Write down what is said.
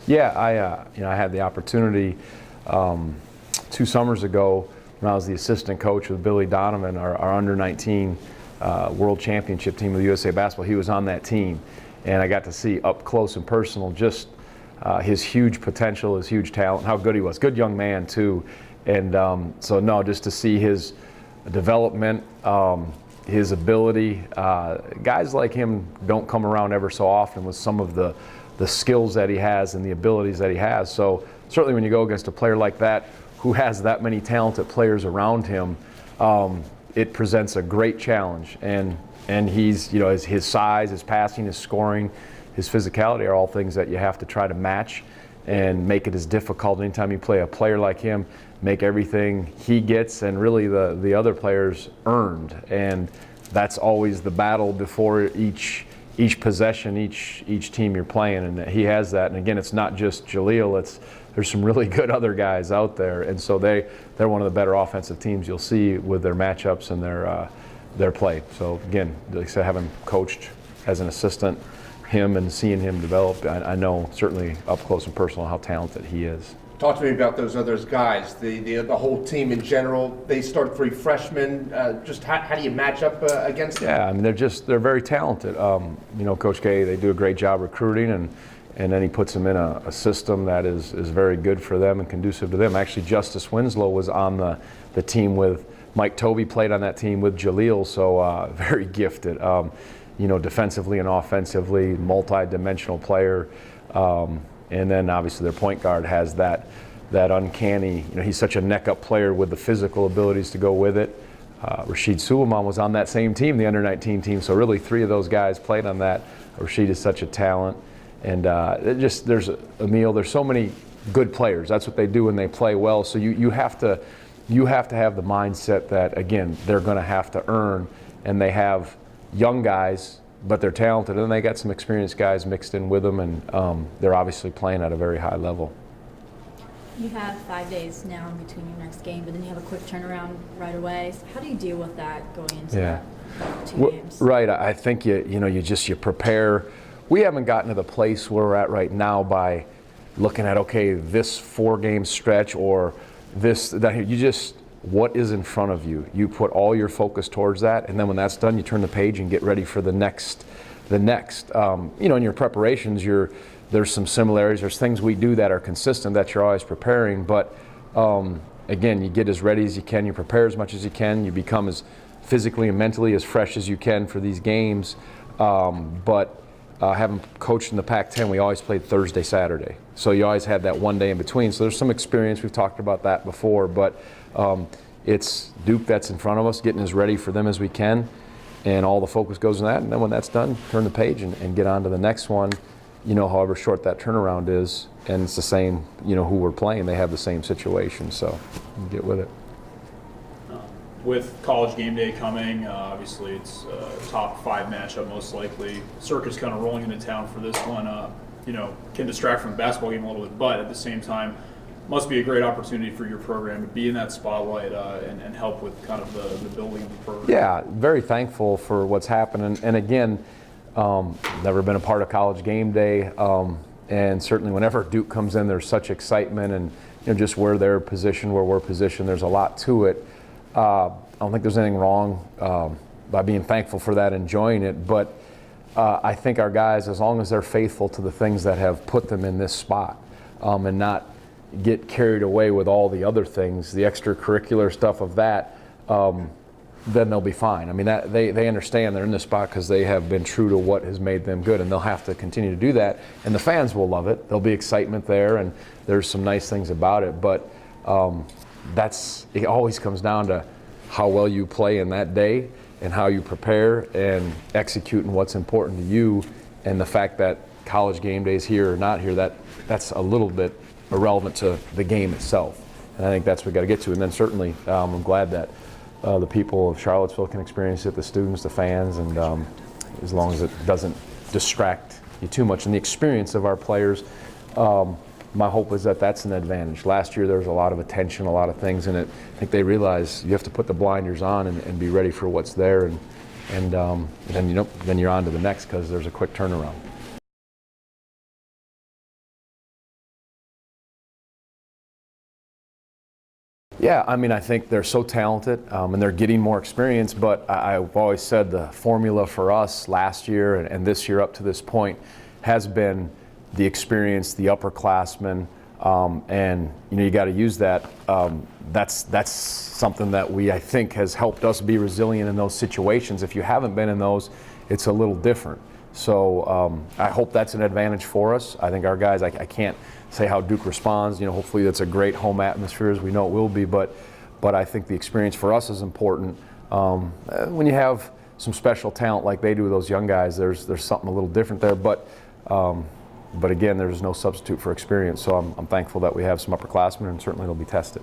Yeah, I had the opportunity 2 summers ago when I was the assistant coach with Billy Donovan, our under-19 world championship team of the USA basketball. He was on that team, and I got to see up close and personal just his huge potential, his huge talent, how good he was. Good young man too, and so no, just to see his development, his ability. Guys like him don't come around ever so often with some of the skills that he has and the abilities that he has. So certainly when you go against a player like that who has that many talented players around him, it presents a great challenge. And he's, his size, his passing, his scoring, his physicality are all things that you have to try to match and make it as difficult anytime you play a player like him, make everything he gets and really the other players earned. And that's always the battle before each possession, each team you're playing, and he has that. And again, it's not just Jaleel, there's some really good other guys out there, and so they're one of the better offensive teams you'll see with their matchups and their play. So again, like I said, having coached as an assistant him and seeing him develop, I know certainly up close and personal how talented he is. Talk to me about those other guys, the whole team in general. They start 3 freshmen. Just how do you match up against them? Yeah, I mean they're very talented. Coach K, they do a great job recruiting, and then he puts them in a system that is very good for them and conducive to them. Actually, Justice Winslow was on the team with Mike Tobey, played on that team with Jaleel, so very gifted. Defensively and offensively, multi-dimensional player. And then obviously their point guard has that uncanny, he's such a neck-up player with the physical abilities to go with it. Rashid Suleiman was on that same team, the under-19 team, so really 3 of those guys played on that. Rashid is such a talent. And there's Emil, there's so many good players. That's what they do when they play well. So you have to have the mindset that, again, they're going to have to earn, and they have young guys, but they're talented, and they got some experienced guys mixed in with them, and they're obviously playing at a very high level. You have 5 days now in between your next game, but then you have a quick turnaround right away. So how do you deal with that going into that 2 games? Right, I think you prepare. We haven't gotten to the place where we're at right now by looking at, okay, this 4-game stretch or this, that. What is in front of you? You put all your focus towards that, and then when that's done, you turn the page and get ready for the next. In your preparations, there's some similarities. There's things we do that are consistent that you're always preparing, but again, you get as ready as you can, you prepare as much as you can, you become as physically and mentally as fresh as you can for these games. But having coached in the Pac-10, we always played Thursday, Saturday. So you always had that one day in between. So there's some experience. We've talked about that before, but it's Duke that's in front of us, getting as ready for them as we can, and all the focus goes in that. And then when that's done, turn the page and get on to the next one, however short that turnaround is. And it's the same, who we're playing, they have the same situation. So get with it. With College game day coming, obviously it's a top 5 matchup most likely. Circus kind of rolling into town for this one. Can distract from the basketball game a little bit, but at the same time, must be a great opportunity for your program to be in that spotlight and help with kind of the building of the program. Yeah, very thankful for what's happening. And again, never been a part of College game day, and certainly whenever Duke comes in, there's such excitement, and just where they're positioned, where we're positioned, there's a lot to it. I don't think there's anything wrong by being thankful for that, enjoying it, but I think our guys, as long as they're faithful to the things that have put them in this spot, and not get carried away with all the other things, the extracurricular stuff of that, then they'll be fine. I mean, they understand they're in this spot because they have been true to what has made them good, and they'll have to continue to do that, and the fans will love it. There'll be excitement there, and there's some nice things about it, but it always comes down to how well you play in that day and how you prepare and execute and what's important to you, and the fact that College game day is here or not here, that's a little bit irrelevant to the game itself. And I think that's what we got to get to. And then certainly I'm glad that the people of Charlottesville can experience it, the students, the fans, and as long as it doesn't distract you too much. And the experience of our players, my hope is that that's an advantage. Last year there was a lot of attention, a lot of things in it. I think they realize you have to put the blinders on and be ready for what's there, and then you're on to the next because there's a quick turnaround. Yeah, I mean, I think they're so talented and they're getting more experience, but I've always said the formula for us last year and this year up to this point has been the experience, the upperclassmen, and you got to use that. That's something that I think has helped us be resilient in those situations. If you haven't been in those, it's a little different. So I hope that's an advantage for us. I think our guys, I can't say how Duke responds. Hopefully that's a great home atmosphere, as we know it will be. But I think the experience for us is important. When you have some special talent like they do with those young guys, there's something a little different there. But again, there's no substitute for experience. So I'm thankful that we have some upperclassmen, and certainly they'll be tested.